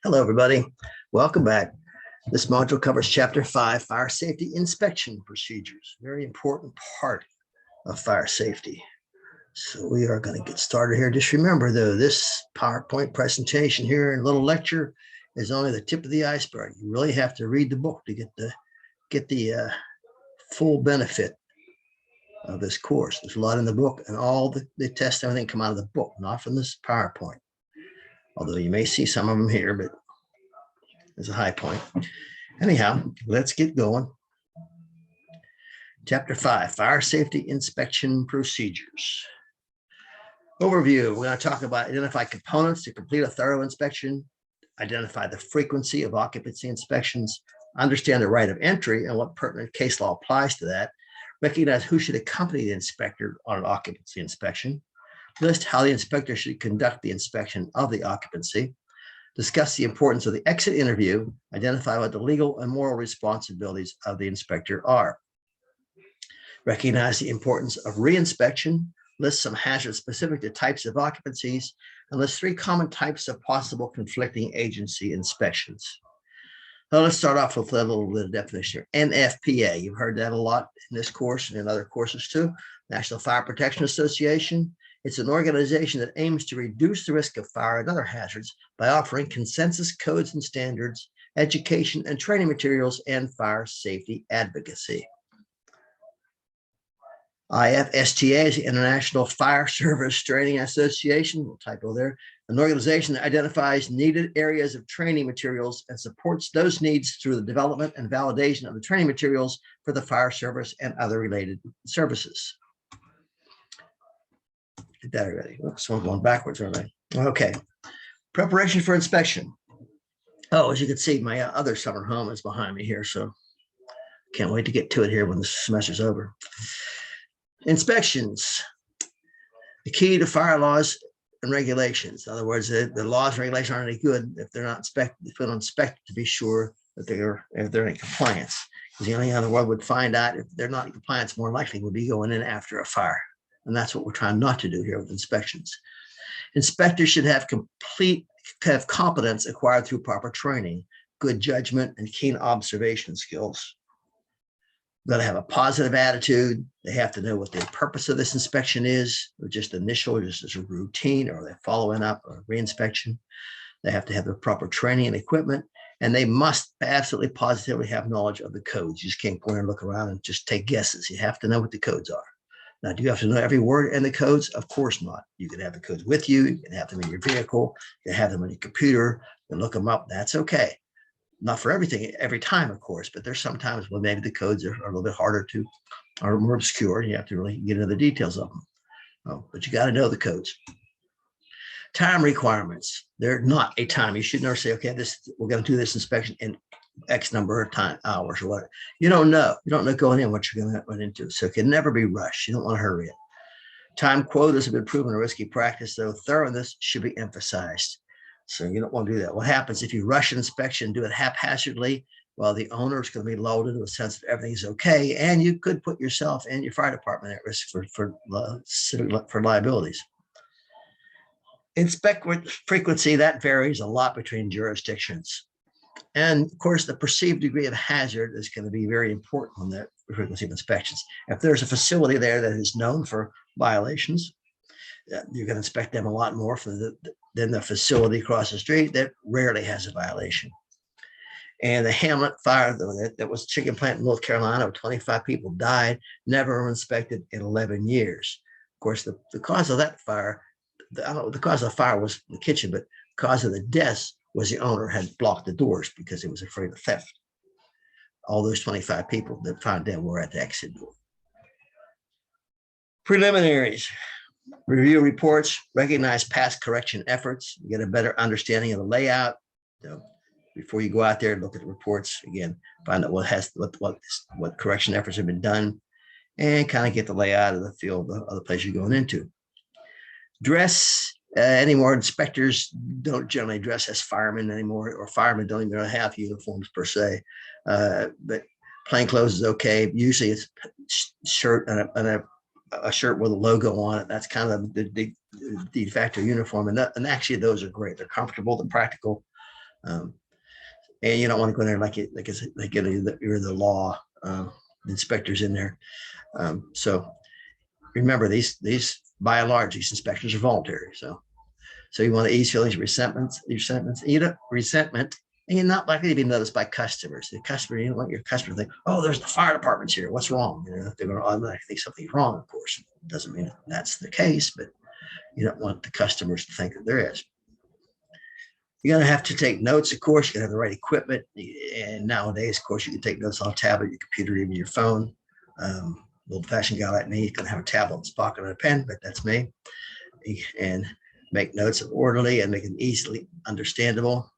Hello, everybody. Welcome back. This module covers Chapter 5, Fire Safety Inspection Procedures. Very important part of fire safety. So we are going to get started here. Just remember, though, this PowerPoint presentation here and little lecture is only the tip of the iceberg. You really have to read the book to get the full benefit of this course. There's a lot in the book, and all the tests, everything come out of the book, not from this PowerPoint. Although you may see some of them here, but there's a high point. Anyhow, let's get going. Chapter 5, Fire Safety Inspection Procedures. Overview, we're going to talk about identify components to complete a thorough inspection, identify the frequency of occupancy inspections, understand the right of entry and what pertinent case law applies to that, recognize who should accompany the inspector on an occupancy inspection, list how the inspector should conduct the inspection of the occupancy, discuss the importance of the exit interview, identify what the legal and moral responsibilities of the inspector are. Recognize the importance of reinspection, list some hazards specific to types of occupancies, and list 3 common types of possible conflicting agency inspections. Now let's start off with a little bit of definition here. NFPA, you've heard that a lot in this course and in other courses too. National Fire Protection Association. It's an organization that aims to reduce the risk of fire and other hazards by offering consensus codes and standards, education and training materials, and fire safety advocacy. IFSTA is the International Fire Service Training Association, little typo there, an organization that identifies needed areas of training materials and supports those needs through the development and validation of the training materials for the fire service and other related services. Get that already. Oops, I'm going backwards, aren't I? Okay. Preparation for inspection. Oh, as you can see, my other summer home is behind me here, so can't wait to get to it here when the semester's over. Inspections. The key to fire laws and regulations. In other words, the laws and regulations aren't any good if they're not inspected. If we don't inspect to be sure that they're in compliance. Because the only other one would find out if they're not in compliance, more likely would be going in after a fire. And that's what we're trying not to do here with inspections. Inspectors should have competence acquired through proper training, good judgment, and keen observation skills. They've got to have a positive attitude. They have to know what the purpose of this inspection is, or just initial, or just as a routine, or they're following up, or reinspection. They have to have the proper training and equipment, and they must absolutely positively have knowledge of the codes. You just can't go in and look around and just take guesses. You have to know what the codes are. Now, do you have to know every word in the codes? Of course not. You can have the codes with you. You can have them in your vehicle. You can have them on your computer. You can look them up. That's okay. Not for everything, every time, of course, but there's some times when maybe the codes are a little bit harder to, or more obscure. You have to really get into the details of them. But you got to know the codes. Time requirements. They're not a time. You should never say, okay, we're going to do this inspection in X number of hours or whatever. You don't know. You don't know going in what you're going to run into. So it can never be rushed. You don't want to hurry it. Time quotas have been proven a risky practice, though thoroughness should be emphasized. So you don't want to do that. What happens if you rush an inspection, do it haphazardly? Well, the owner is going to be loaded with a sense that everything's okay, and you could put yourself and your fire department at risk for liabilities. Inspect frequency, that varies a lot between jurisdictions. And of course, the perceived degree of hazard is going to be very important on the frequency of inspections. If there's a facility there that is known for violations, you're going to inspect them a lot more than the facility across the street that rarely has a violation. And the Hamlet fire that was a chicken plant in North Carolina, where 25 people died, never were inspected in 11 years. Of course, the cause of that fire, I don't know, the cause of the fire was the kitchen, but the cause of the deaths was the owner had blocked the doors because he was afraid of theft. All those 25 people that found dead were at the exit door. Preliminaries. Review reports, recognize past correction efforts, get a better understanding of the layout. Before you go out there and look at the reports, again, find out what correction efforts have been done, and kind of get the layout of the field of the place you're going into. Dress. Anymore, inspectors don't generally dress as firemen anymore, or firemen don't even have uniforms per se. But plain clothes is okay. Usually it's shirt and a shirt with a logo on it. That's kind of the de facto uniform. And actually those are great. They're comfortable, they're practical. Um, and you don't want to go in there you're the law inspectors in there. So remember, these by and large, these inspections are voluntary. So you want to ease feelings of resentment, and you're not likely to be noticed by customers. The customer, you don't want your customer to think, oh, there's the fire department's here. What's wrong? They're going to automatically think something's wrong, of course. It doesn't mean that's the case, but you don't want the customers to think that there is. You're going to have to take notes, of course. You have the right equipment. And nowadays, of course, you can take notes on a tablet, your computer, even your phone. Old-fashioned guy like me is going to have a tablet in his pocket and a pen, but that's me. And make notes orderly and make them easily understandable.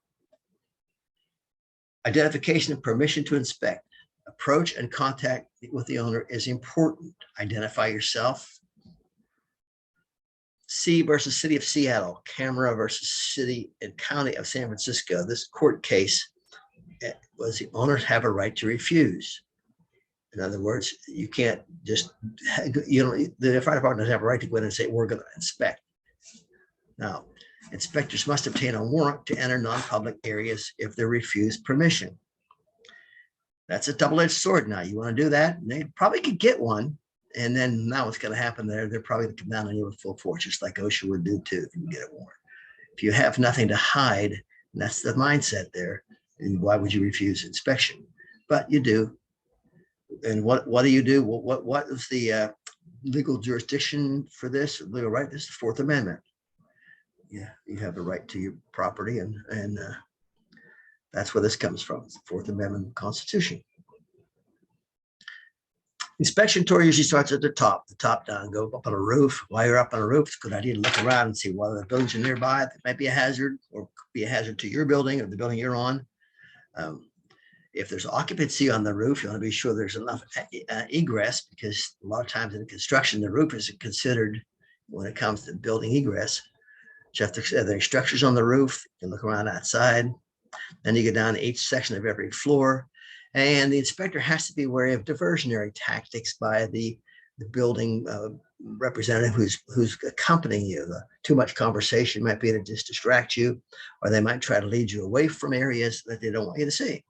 Identification and permission to inspect. Approach and contact with the owner is important. Identify yourself. C versus City of Seattle, Camera versus City and County of San Francisco. This court case was the owners have a right to refuse. In other words, you can't just, the fire department doesn't have a right to go in and say, we're going to inspect. Now, inspectors must obtain a warrant to enter non-public areas if they're refused permission. That's a double-edged sword. Now, you want to do that, and they probably could get one. And then now what's going to happen there, they're probably going to come down on you with full force, just like OSHA would do too if you can get a warrant. If you have nothing to hide, and that's the mindset there, and why would you refuse inspection? But you do. And what do you do? What is the legal jurisdiction for this? Legal right? This is the Fourth Amendment. Yeah, you have the right to your property, and that's where this comes from. It's the Fourth Amendment Constitution. Inspection tour usually starts at the top down, go up on a roof. While you're up on a roof, it's a good idea to look around and see whether the buildings are nearby. That might be a hazard, or could be a hazard to your building or the building you're on. If there's occupancy on the roof, you want to be sure there's enough egress, because a lot of times in construction, the roof isn't considered when it comes to building egress. You have to, if there are structures on the roof, you can look around outside. Then you go down to each section of every floor. And the inspector has to be wary of diversionary tactics by the building representative who's accompanying you. Too much conversation might be to just distract you, or they might try to lead you away from areas that they don't want you to see.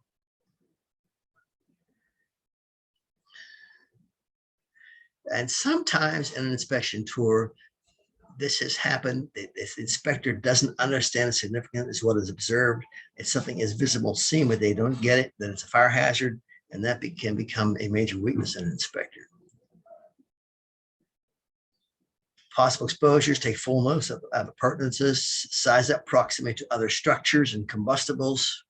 And sometimes in an inspection tour, this has happened. If the inspector doesn't understand the significance of what is observed, if something is visible seen, but they don't get it, then it's a fire hazard, and that can become a major weakness in an inspector. Possible exposures, take full notice of appurtenances, size up proximity to other structures and combustibles.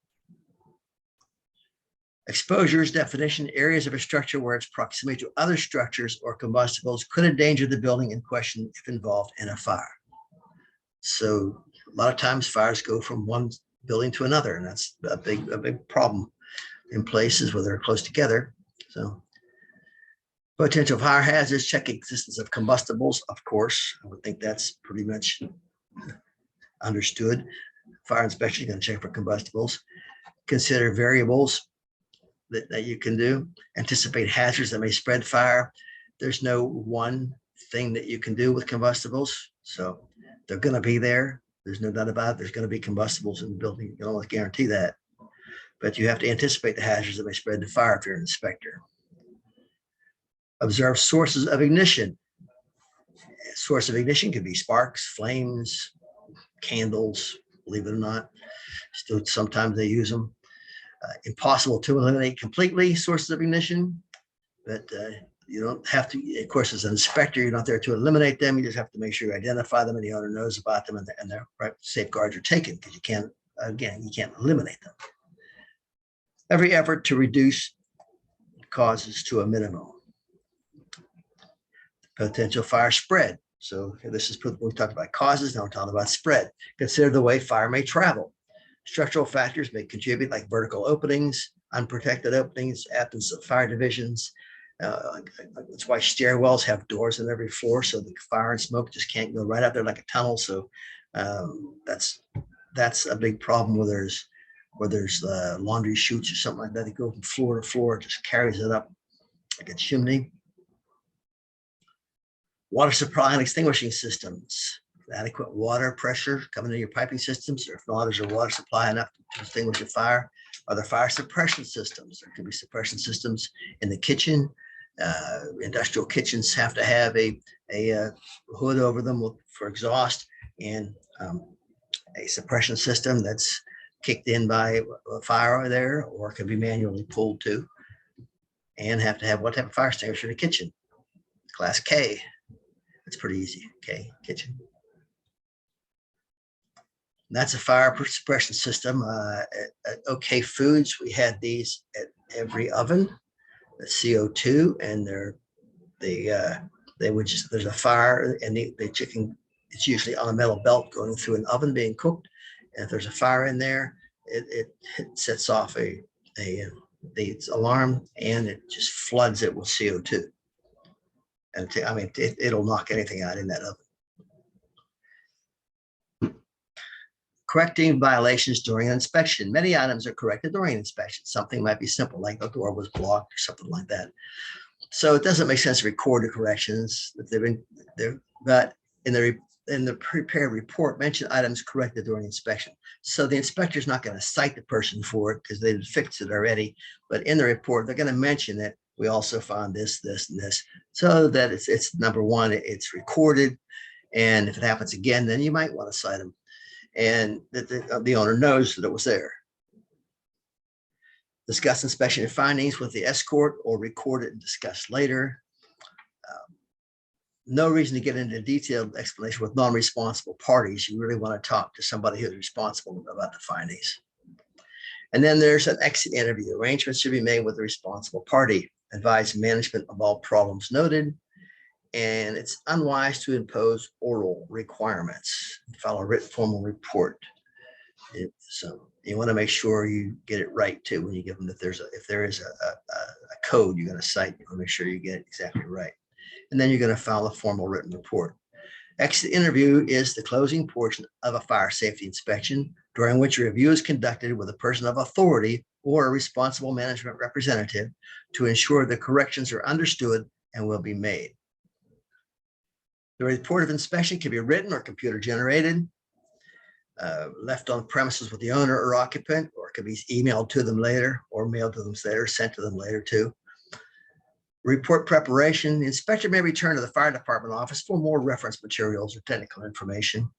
Exposures definition, areas of a structure where its proximity to other structures or combustibles could endanger the building in question if involved in a fire. So a lot of times fires go from one building to another, and that's a big problem in places where they're close together. So potential fire hazards, check existence of combustibles, of course. I would think that's pretty much understood. Fire inspection, you're going to check for combustibles. Consider variables that you can do. Anticipate hazards that may spread fire. There's no one thing that you can do with combustibles. So they're going to be there. There's no doubt about it. There's going to be combustibles in the building. You can almost guarantee that. But you have to anticipate the hazards that may spread to fire if you're an inspector. Observe sources of ignition. Source of ignition could be sparks, flames, candles, believe it or not. Still, sometimes they use them. Impossible to eliminate completely sources of ignition, but you don't have to, of course, as an inspector, you're not there to eliminate them. You just have to make sure you identify them and the owner knows about them, and their right safeguards are taken, because you can't eliminate them. Every effort to reduce causes to a minimum. Potential fire spread. So this is, we talked about causes, now we're talking about spread. Consider the way fire may travel. Structural factors may contribute, like vertical openings, unprotected openings, absence of fire divisions. That's why stairwells have doors in every floor, so the fire and smoke just can't go right out there like a tunnel. So that's a big problem where there's laundry chutes or something like that. They go from floor to floor, it just carries it up like a chimney. Water supply and extinguishing systems. adequate water pressure coming into your piping systems, or if not, is your water supply enough to extinguish a fire? Are there fire suppression systems? There could be suppression systems in the kitchen. Industrial kitchens have to have a hood over them for exhaust, and a suppression system that's kicked in by a fire there, or it can be manually pulled too. And have to have what type of fire extinguisher in the kitchen? Class K. It's pretty easy. K, kitchen. That's a fire suppression system. At OK Foods, we had these at every oven. The CO2, and they would just, there's a fire, and the chicken, it's usually on a metal belt going through an oven being cooked. And if there's a fire in there, it sets off the alarm, and it just floods it with CO2. And I mean, it'll knock anything out in that oven. Correcting violations during an inspection. Many items are corrected during inspection. Something might be simple, like the door was blocked or something like that. So it doesn't make sense to record the corrections if they've been there, but in the prepared report, mention items corrected during inspection. So the inspector's not going to cite the person for it because they fixed it already. But in the report, they're going to mention that we also found this, this, and this, so that it's number one, it's recorded. And if it happens again, then you might want to cite them, and that the owner knows that it was there. Discuss inspection findings with the escort, or record it and discuss later. No reason to get into a detailed explanation with non-responsible parties. You really want to talk to somebody who's responsible about the findings. And then there's an exit interview. Arrangements should be made with the responsible party. Advise management of all problems noted. And it's unwise to impose oral requirements. File a written formal report. So you want to make sure you get it right too when you give them. If there is a code you're going to cite, you want to make sure you get it exactly right. And then you're going to file a formal written report. Exit interview is the closing portion of a fire safety inspection, during which a review is conducted with a person of authority or a responsible management representative to ensure the corrections are understood and will be made. The report of inspection can be written or computer generated, left on premises with the owner or occupant, or it can be emailed to them later, or mailed to them later, sent to them later too. Report preparation. The inspector may return to the fire department office for more reference materials or technical information.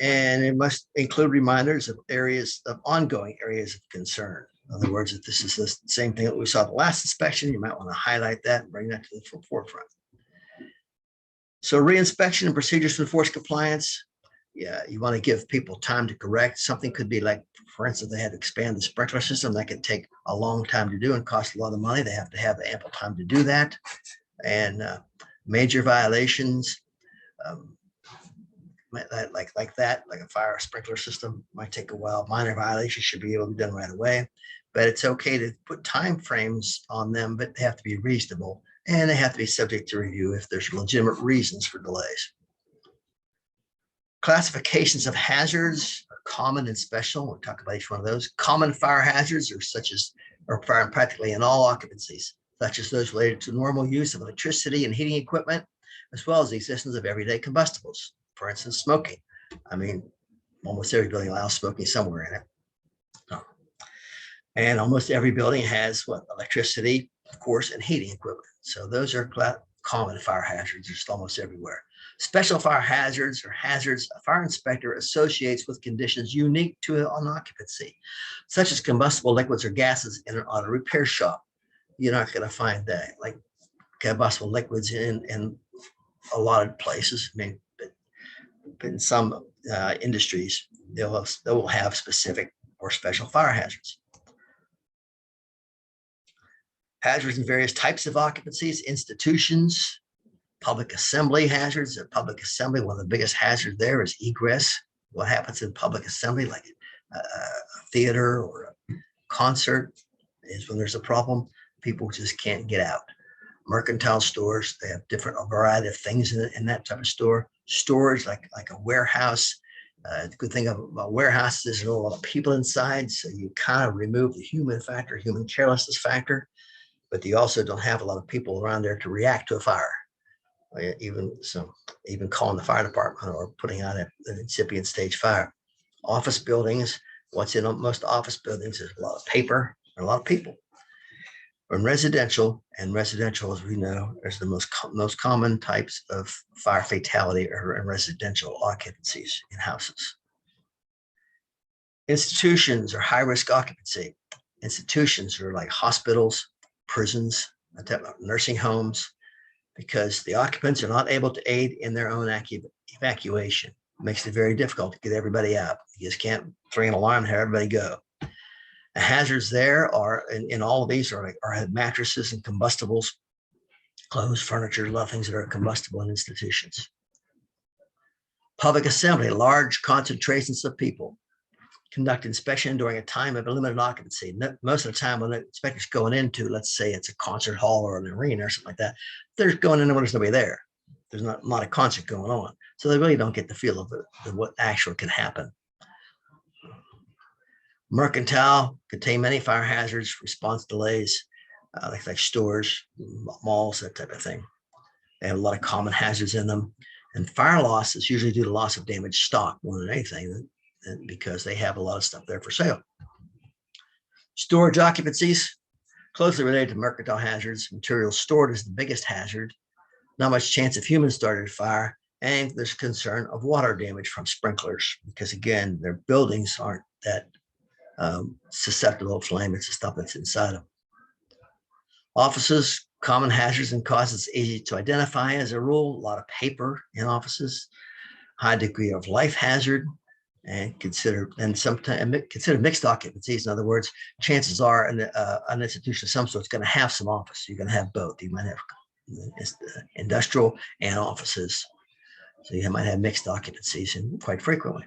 And it must include reminders of ongoing areas of concern. In other words, if this is the same thing that we saw the last inspection, you might want to highlight that and bring that to the forefront. So reinspection and procedures to enforce compliance. Yeah, you want to give people time to correct. Something could be like, for instance, they had to expand the sprinkler system. That could take a long time to do and cost a lot of money. They have to have ample time to do that. And major violations, like a fire sprinkler system, might take a while. Minor violations should be able to be done right away. But it's okay to put time frames on them, but they have to be reasonable, and they have to be subject to review if there's legitimate reasons for delays. Classifications of hazards are common and special. We'll talk about each one of those. Common fire hazards are found practically in all occupancies, such as those related to normal use of electricity and heating equipment, as well as the existence of everyday combustibles. For instance, smoking. I mean, almost every building allows smoking somewhere in it. And almost every building has electricity, of course, and heating equipment. So those are common fire hazards, just almost everywhere. Special fire hazards are hazards a fire inspector associates with conditions unique to an occupancy, such as combustible liquids or gases in an auto repair shop. You're not going to find that, like combustible liquids in a lot of places. I mean, but in some industries, they will have specific or special fire hazards. Hazards in various types of occupancies, institutions, public assembly hazards. At public assembly, one of the biggest hazards there is egress. What happens in public assembly, like a theater or a concert, is when there's a problem, people just can't get out. Mercantile stores, they have a variety of things in that type of store. Storage, like a warehouse. The good thing about warehouses is there's a lot of people inside, so you kind of remove the human factor, human carelessness factor, but you also don't have a lot of people around there to react to a fire. even calling the fire department or putting out an incipient stage fire. Office buildings, what's in most office buildings is a lot of paper and a lot of people. In residential, as we know, is the most common types of fire fatality are in residential occupancies in houses. Institutions are high risk occupancy. Institutions are like hospitals, prisons, nursing homes, because the occupants are not able to aid in their own evacuation. It makes it very difficult to get everybody out. You just can't ring an alarm and have everybody go. The hazards there are, in all of these, are mattresses and combustibles, clothes, furniture, a lot of things that are combustible in institutions. Public assembly, large concentrations of people. Conduct inspection during a time of limited occupancy. Most of the time when the inspector's going into, let's say it's a concert hall or an arena or something like that, they're going in when there's nobody there. There's not a lot of concert going on. So they really don't get the feel of what actually can happen. Mercantile contain many fire hazards, response delays, like stores, malls, that type of thing. They have a lot of common hazards in them. And fire loss is usually due to loss of damaged stock more than anything, because they have a lot of stuff there for sale. Storage occupancies, closely related to mercantile hazards. Materials stored is the biggest hazard. Not much chance of human started fire, and there's concern of water damage from sprinklers, because again, their buildings aren't that susceptible to flame. It's the stuff that's inside them. Offices, common hazards and causes easy to identify as a rule. A lot of paper in offices, high degree of life hazard, and sometimes consider mixed occupancies. In other words, chances are an institution of some sort is going to have some office. You're going to have both. You might have industrial and offices. So you might have mixed occupancies, and quite frequently.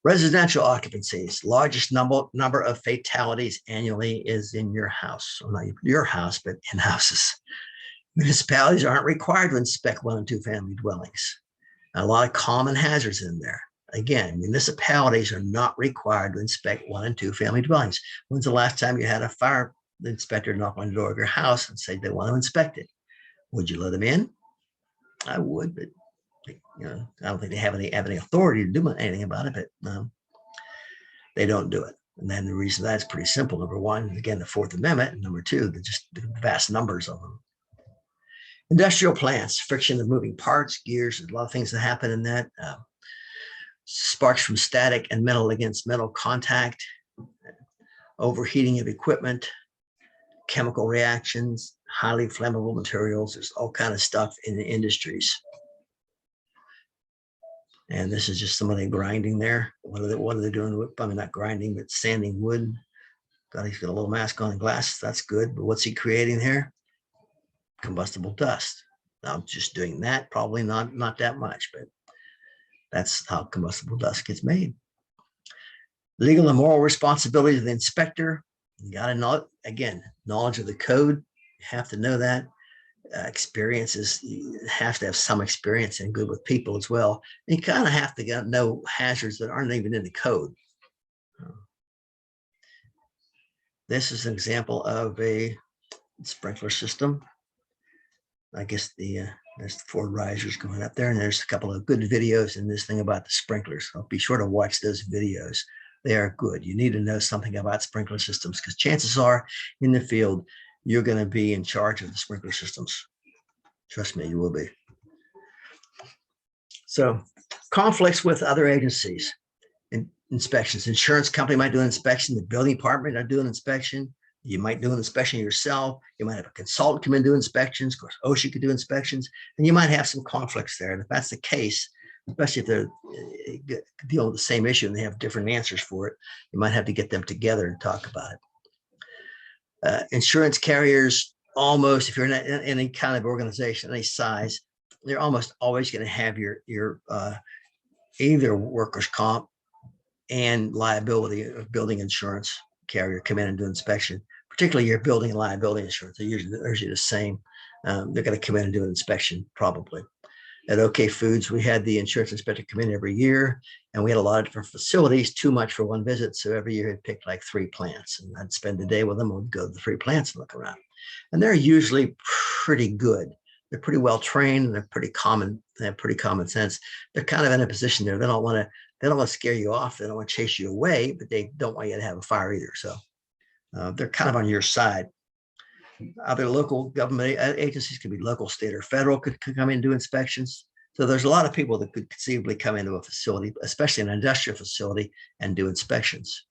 Residential occupancies, largest number of fatalities annually is in your house. Well, not your house, but in houses. Municipalities aren't required to inspect 1 and 2 family dwellings. A lot of common hazards in there. Again, municipalities are not required to inspect 1 and 2 family dwellings. When's the last time you had a fire inspector knock on the door of your house and say they want to inspect it? Would you let them in? I would, but I don't think they have any authority to do anything about it, but they don't do it. And then the reason that's pretty simple. Number one, again, the Fourth Amendment. And number two, just the vast numbers of them. Industrial plants, friction of moving parts, gears, a lot of things that happen in that. Sparks from static and metal against metal contact, overheating of equipment, chemical reactions, highly flammable materials. There's all kind of stuff in the industries. And this is just somebody grinding there. What are they doing? I mean, not grinding, but sanding wood. He's got a little mask on and glasses. That's good. But what's he creating here? Combustible dust. Now, just doing that, probably not that much, but that's how combustible dust gets made. Legal and moral responsibility of the inspector. You got to know, again, knowledge of the code. You have to know that. Experiences, you have to have some experience and good with people as well. And you kind of have to know hazards that aren't even in the code. This is an example of a sprinkler system. I guess there's the 4 risers going up there, and there's a couple of good videos in this thing about the sprinklers. So be sure to watch those videos. They are good. You need to know something about sprinkler systems, because chances are in the field, you're going to be in charge of the sprinkler systems. Trust me, you will be. So conflicts with other agencies. Inspections. Insurance company might do an inspection. The building department might do an inspection. You might do an inspection yourself. You might have a consultant come in and do inspections. Of course, OSHA could do inspections. And you might have some conflicts there. And if that's the case, especially if they're dealing with the same issue and they have different answers for it, you might have to get them together and talk about it. Insurance carriers, almost, if you're in any kind of organization, any size, they're almost always going to have your either workers' comp and liability of building insurance carrier come in and do inspection. Particularly your building and liability insurance, they're usually the same. They're going to come in and do an inspection probably. At OK Foods, we had the insurance inspector come in every year, and we had a lot of different facilities, too much for one visit. So every year he'd pick like 3 plants, and I'd spend the day with them. We'd go to the 3 plants and look around. And they're usually pretty good. they're pretty well trained and they're pretty common. They have pretty common sense. They're kind of in a position there. They don't want to scare you off. They don't want to chase you away, but they don't want you to have a fire either. So they're kind of on your side. Other local government agencies could be local, state, or federal could come in and do inspections. So there's a lot of people that could conceivably come into a facility, especially an industrial facility, and do inspections.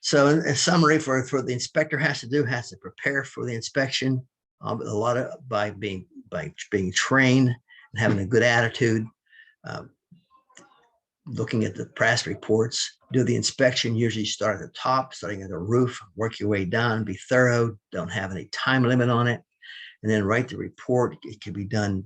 So in summary, for the inspector has to prepare for the inspection, a lot of by being trained and having a good attitude, looking at the past reports, do the inspection. Usually start at the top, starting at the roof, work your way down, be thorough, don't have any time limit on it, and then write the report. It can be done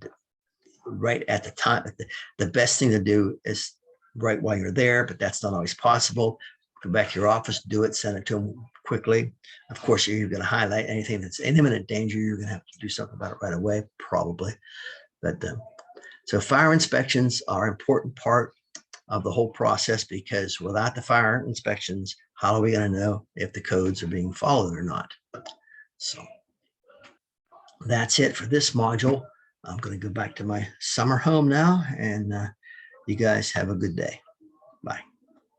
right at the time. The best thing to do is right while you're there, but that's not always possible. Come back to your office, do it, send it to them quickly. Of course, you're going to highlight anything that's in imminent danger. You're going to have to do something about it right away, probably. But so fire inspections are an important part of the whole process, because without the fire inspections, how are we going to know if the codes are being followed or not? So that's it for this module. I'm going to go back to my summer home now, and you guys have a good day. Bye.